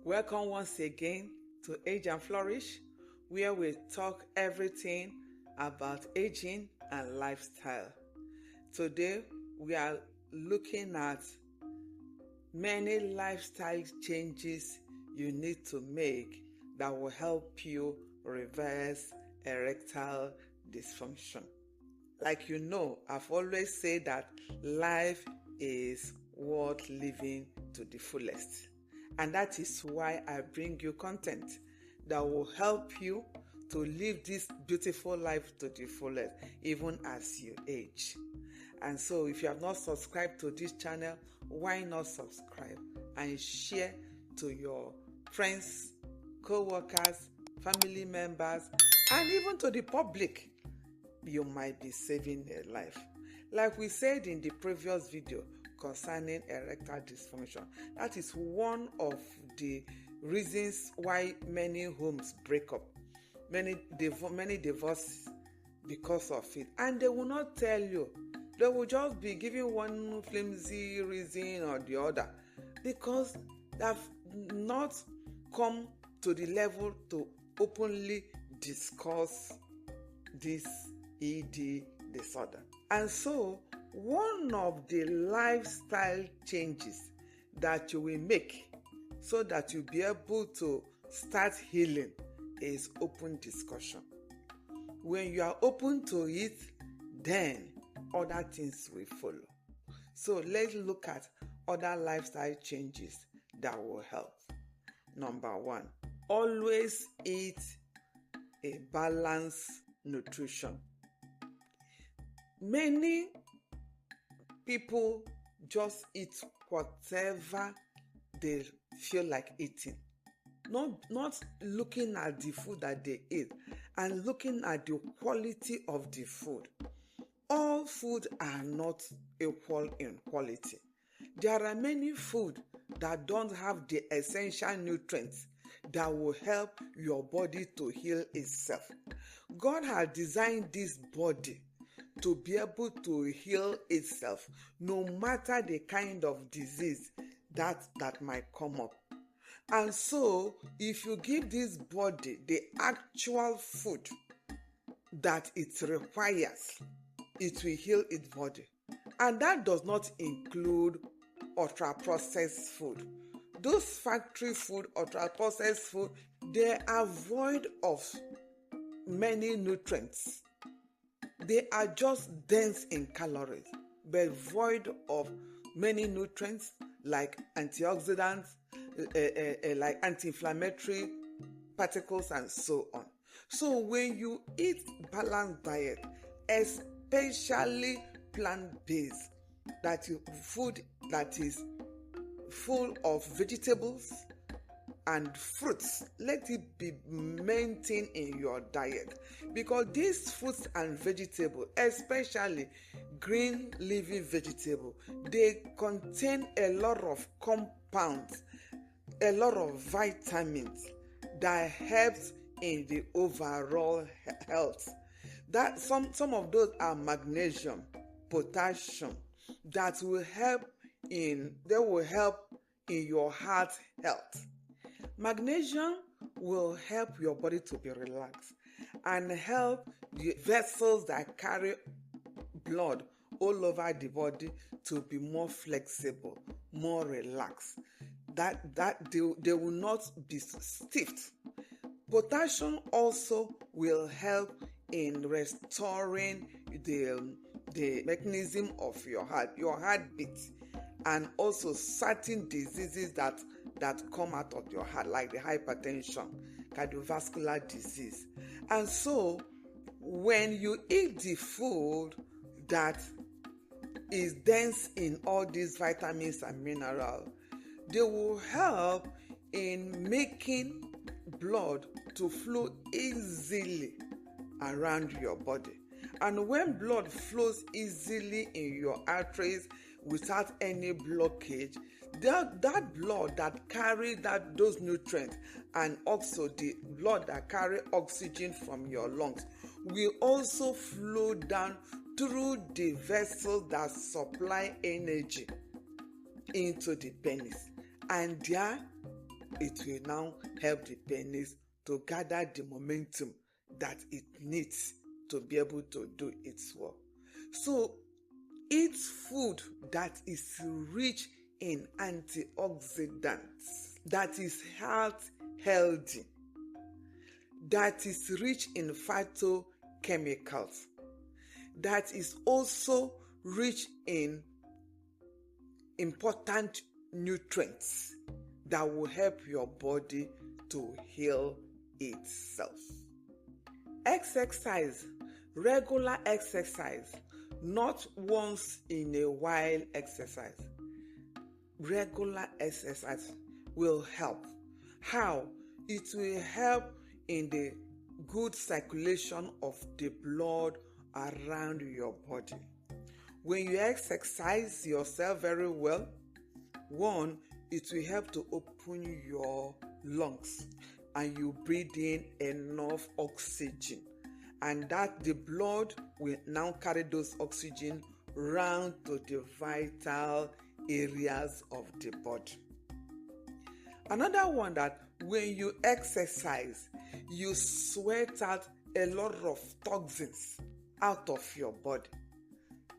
Welcome once again to Age and Flourish, where we talk everything about aging and lifestyle. Today, we are looking at many lifestyle changes you need to make that will help you reverse erectile dysfunction. Like you know, I've always said that life is worth living to the fullest. And that is why I bring you content that will help you to live this beautiful life to the fullest, even as you age. And so if you have not subscribed to this channel, why not subscribe and share to your friends, co-workers, family members, and even to the public. You might be saving a life. Like we said in the previous video concerning erectile dysfunction, that is one of the reasons why many homes break up, many divorces because of it. And they will not tell you. They will just be giving one flimsy reason or the other because they have not come to the level to openly discuss this ED disorder. And so, one of the lifestyle changes that you will make so that you'll be able to start healing is open discussion. When you are open to it, then other things will follow. So let's look at other lifestyle changes that will help. Number 1, always eat a balanced nutrition. Many people just eat whatever they feel like eating, not looking at the food that they eat and looking at the quality of the food. All food are not equal in quality. There are many food that don't have the essential nutrients that will help your body to heal itself. God has designed this body to be able to heal itself no matter the kind of disease that might come up. And so if you give this body the actual food that it requires, it will heal its body. And that does not include ultra-processed food. Those factory food, ultra-processed food, they are void of many nutrients. They are just dense in calories, but void of many nutrients like antioxidants, like anti-inflammatory particles, and so on. So when you eat balanced diet, especially plant-based, food that is full of vegetables and fruits, let it be maintained in your diet, because these fruits and vegetables, especially green leafy vegetable, they contain a lot of compounds, a lot of vitamins that helps in the overall health. That some of those are magnesium, potassium, that will help in your heart health. Magnesium will help your body to be relaxed and help the vessels that carry blood all over the body to be more flexible, more relaxed. That they will not be stiff. Potassium also will help in restoring the mechanism of your heartbeat, and also certain diseases that come out of your heart, like the hypertension, cardiovascular disease. And so when you eat the food that is dense in all these vitamins and minerals, they will help in making blood to flow easily around your body. And when blood flows easily in your arteries without any blockage, that blood that carry those nutrients, and also the blood that carry oxygen from your lungs, will also flow down through the vessels that supply energy into the penis. And there it will now help the penis to gather the momentum that it needs to be able to do its work. So eat food that is rich in antioxidants, that is healthy, that is rich in phytochemicals, that is also rich in important nutrients that will help your body to heal itself. Exercise, regular exercise, not once in a while exercise. Regular exercise will help. How? It will help in the good circulation of the blood around your body. When you exercise yourself very well, one, it will help to open your lungs and you breathe in enough oxygen, and that the blood will now carry those oxygen round to the vital areas of the body. Another one, that when you exercise, you sweat out a lot of toxins out of your body.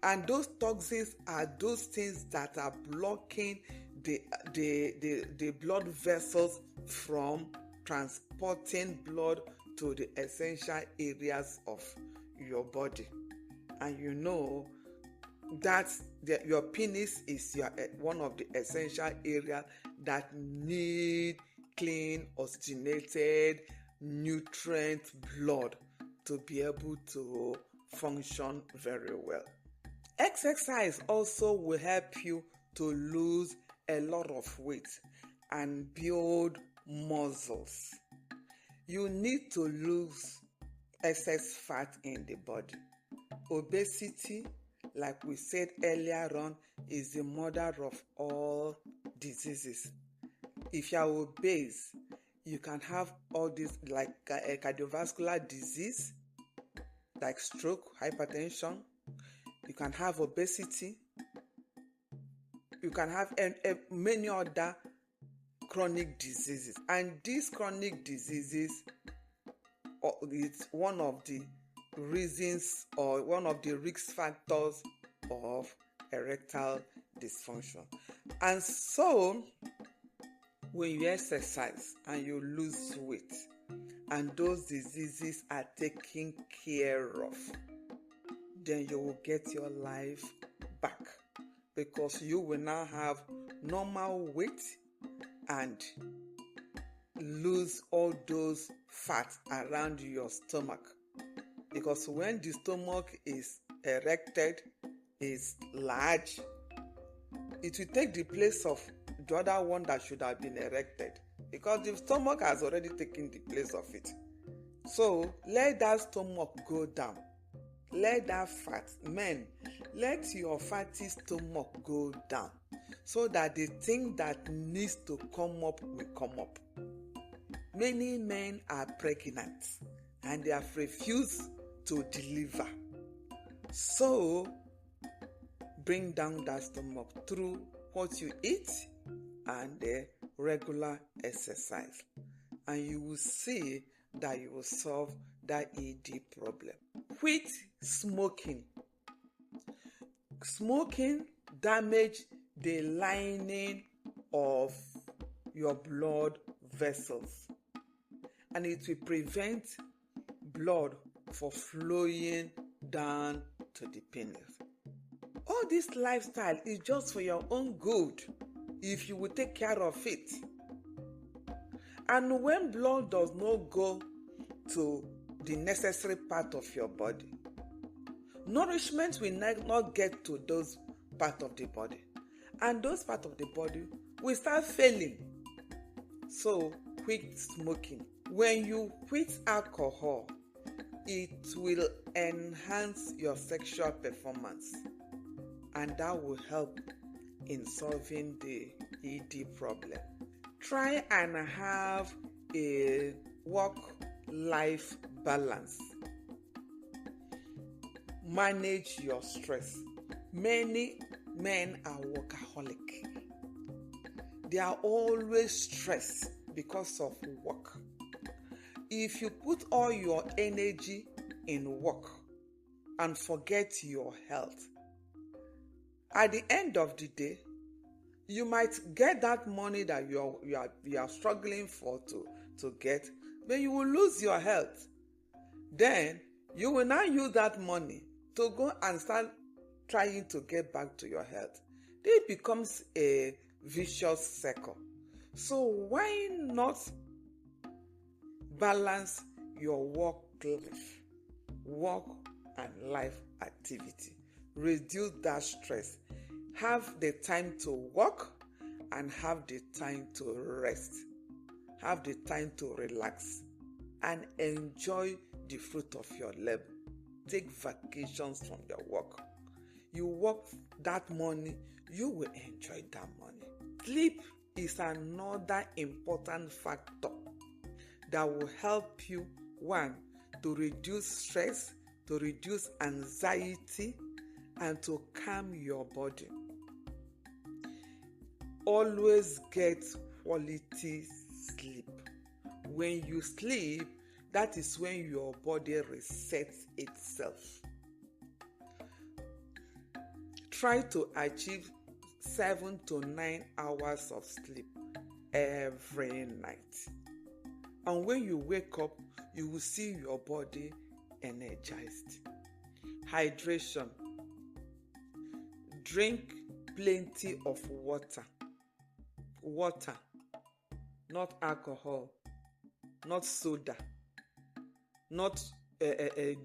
And those toxins are those things that are blocking the blood vessels from transporting blood to the essential areas of your body. And you know that your penis is one of the essential areas that need clean, oxygenated, nutrient blood to be able to function very well. Exercise also will help you to lose a lot of weight and build muscles. You need to lose excess fat in the body. Obesity, like we said earlier on, is the mother of all diseases. If you are obese, you can have all this, like a cardiovascular disease, like stroke, hypertension. You can have obesity. You can have many other chronic diseases. And these chronic diseases, it's one of the reasons or one of the risk factors of erectile dysfunction. And so, when you exercise and you lose weight and those diseases are taken care of, then you will get your life back, because you will now have normal weight and lose all those fat around your stomach. Because when the stomach is erected, is large, it will take the place of the other one that should have been erected, because the stomach has already taken the place of it. So let that stomach go down. Let that fat, men, let your fatty stomach go down, so that the thing that needs to come up will come up. Many men are pregnant and they have refused to deliver. So bring down that stomach through what you eat and regular exercise, and you will see that you will solve that ED problem. Quit smoking. Smoking damages the lining of your blood vessels, and it will prevent blood from flowing down to the penis. All this lifestyle is just for your own good if you will take care of it. And when blood does not go to the necessary part of your body, nourishment will not get to those parts of the body, and those parts of the body will start failing. So quit smoking. When you quit alcohol, it will enhance your sexual performance, and that will help in solving the ED problem. Try and have a work-life balance. Manage your stress. Many men are workaholic. They are always stressed. because of work. If you put all your energy in work and forget your health, at the end of the day, you might get that money that you are struggling for to get, but you will lose your health. Then you will now use that money to go and start trying to get back to your health. It becomes a vicious circle. So why not balance your work and life activity? Reduce that stress. Have the time to work and have the time to rest. Have the time to relax and enjoy the fruit of your labor. Take vacations from your work. You work that money, you will enjoy that money. Sleep is another important factor that will help you, one, to reduce stress, to reduce anxiety, and to calm your body. Always get quality sleep. When you sleep, that is when your body resets itself. Try to achieve 7 to 9 hours of sleep every night. And when you wake up, you will see your body energized. Hydration. Drink plenty of water. Water, not alcohol, not soda, not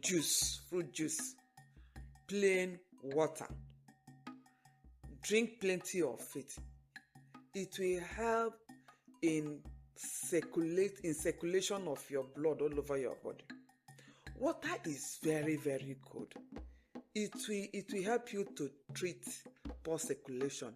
juice, fruit juice, plain water. Drink plenty of it. It will help in circulation of your blood all over your body. Water is very, very good. It will help you to treat poor circulation.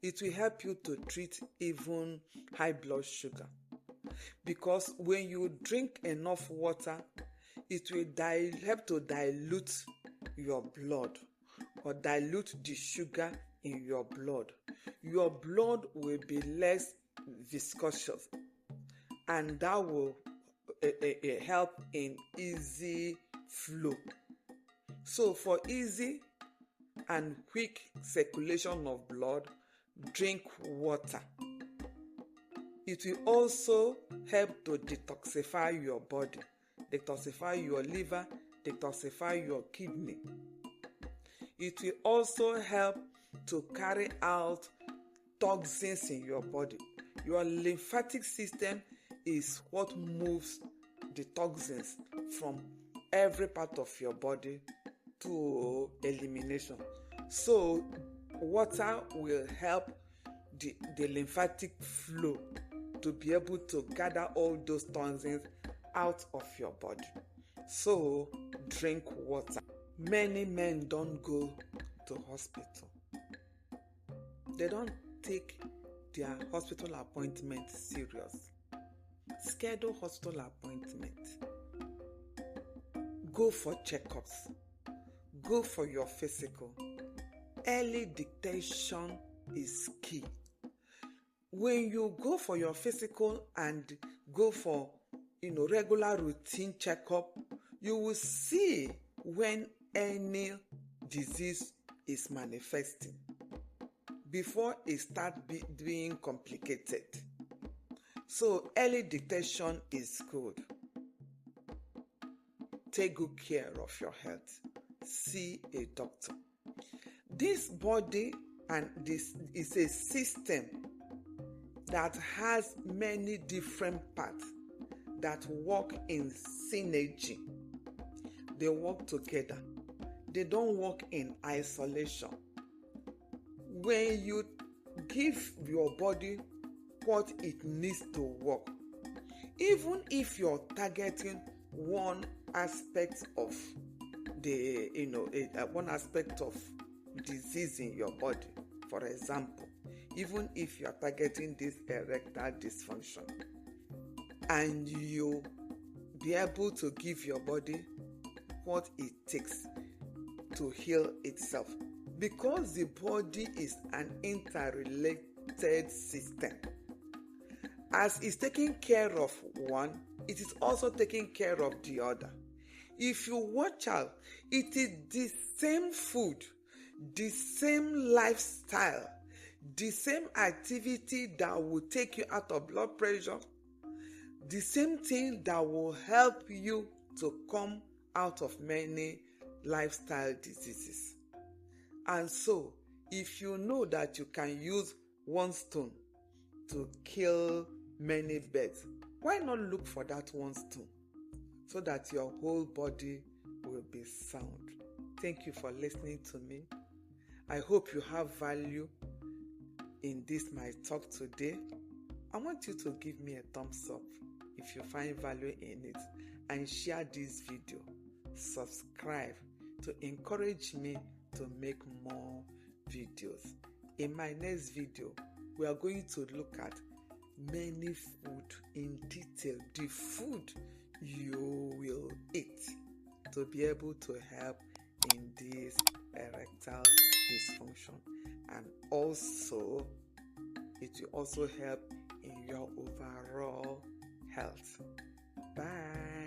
It will help you to treat even high blood sugar. Because when you drink enough water, it will help to dilute your blood or dilute the sugar in your blood. Your blood will be less viscous, and that will help in easy flow. So for easy and quick circulation of blood, drink water. It will also help to detoxify your body, detoxify your liver, detoxify your kidney. It will also help to carry out toxins in your body. Your lymphatic system is what moves the toxins from every part of your body to elimination. So water will help the lymphatic flow to be able to gather all those toxins out of your body. So drink water. Many men don't go to hospital. They don't take their hospital appointment serious. Schedule hospital appointment. Go for checkups. Go for your physical. Early detection is key. When you go for your physical and go for regular routine checkup, you will see when any disease is manifesting before it starts being complicated. So early detection is good. Take good care of your health. See a doctor. This body and this is a system that has many different parts that work in synergy. They work together. They don't work in isolation. When you give your body what it needs to work, even if you're targeting one aspect of one aspect of disease in your body, for example, even if you are targeting this erectile dysfunction, and you be able to give your body what it takes to heal itself, because the body is an interrelated system. As it's taking care of one, it is also taking care of the other. If you watch out, it is the same food, the same lifestyle, the same activity that will take you out of blood pressure, the same thing that will help you to come out of many lifestyle diseases. And so, if you know that you can use one stone to kill many birds, why not look for that one stone so that your whole body will be sound? Thank you for listening to me. I hope you have value in this my talk today. I want you to give me a thumbs up if you find value in it, and share this video. Subscribe to encourage me to make more videos. In my next video, we are going to look at many food in detail, the food you will eat to be able to help in this erectile dysfunction, and also it will also help in your overall health. Bye.